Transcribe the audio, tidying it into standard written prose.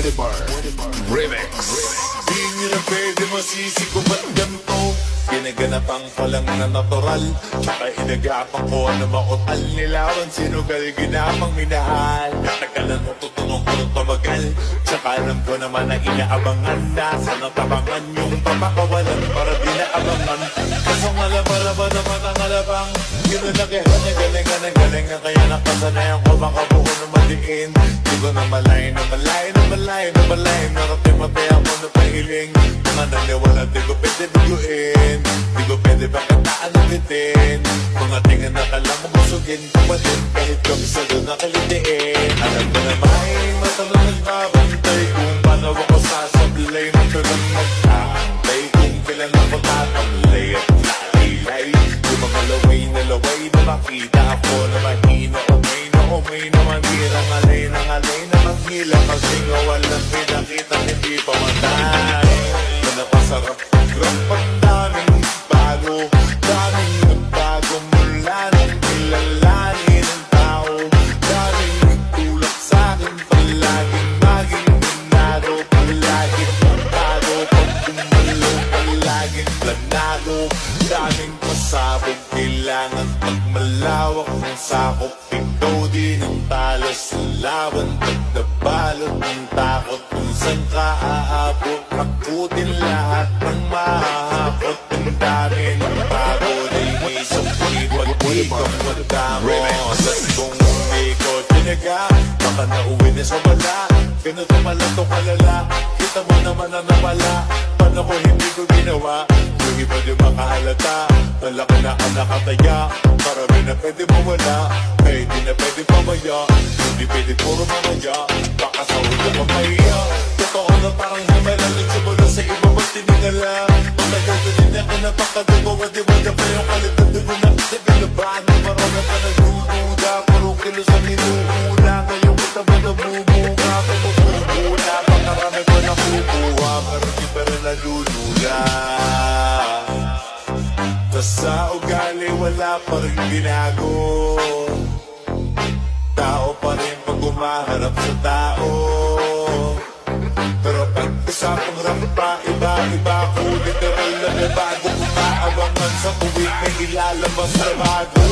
Remix. Di nyo na pwede masisi kung ba't ganito. Ginaganapang palang na natural, tsaka inagapang ko ano makutal. Nilawan sinugal, ginapang minahal. Natagalan mo tutunong ko ng tumagal, tsaka alam ko naman na inaabangan. Nasa natabangan yung papakawalan para di naabangan. Kasong alabaraban naman ang alabang, ginalakihan niya galingan ng galingan. Kaya nakasanayan ko baka buo na madiin. Di ko na malay na malay na malay na malay. Nakatimatay ako na pahiling. Mga naniwala di ko pwede biguin. Di ko pwede pakataan na bitin. Mga tingin na kalang busugin ko pa din. Kahit kami sa doon nakalitiin. Alam ko na may matanong nagbabantay kung paano ako sasablay. Matagang magkaantay kung kailan ako tatamlay at lalilay. Yung mga laway na makita ako na mahina. Umay na manira, ngalay na manghila. Kasi nga walang pinakita, hindi pa matay. Na napasarap, grapat daming bago. Daming nagbago mula nang kilalanin ang tao. Daming nagtulak sa'kin, palaging maging binado. Palaging pagkado, pag gumalo, palaging planado. Daming pasabog, kailangan pagmalawak ng sakop. Ikaw din ang talo sa laban, pag nabalot ng takot. Kung saan ka aabot, hakutin lahat ng mahahakot. Ang dami ng bago na inisip, pag di ka magdamo. Kung hindi ko tinaga, baka nauwi na sa wala. Ganito pala itong kalala, kita mo naman na nawala. Paano ko hindi ko ginawa? Yung iba di makahalata, talaki na ka nakataya. Marami na pwede mawala, kaya di na pwede pamaya. Hindi pwede puro mamaya, baka sa ulo ka mahiya. Totoo na parang himalalit sa mula sa iba ba't tinigala. Matagal ko din ako napakadugo, wadi-wada pa yung kalitan. Dugo na sa galaban, marami pa nagdududa. Puro kilos ang inuuna, ngayong kita ba namumuga. Pagkukuha, pakarami pa nakukuha, pero di pa rin nalulula. Tas sa ugali wala pa rin binago. Tao pa rin pag umaharap sa tao. Pero pag usapang rampa, iba-iba ko. Literal na may bago. Kumaabangan sa tuwing may ilalabas na bago.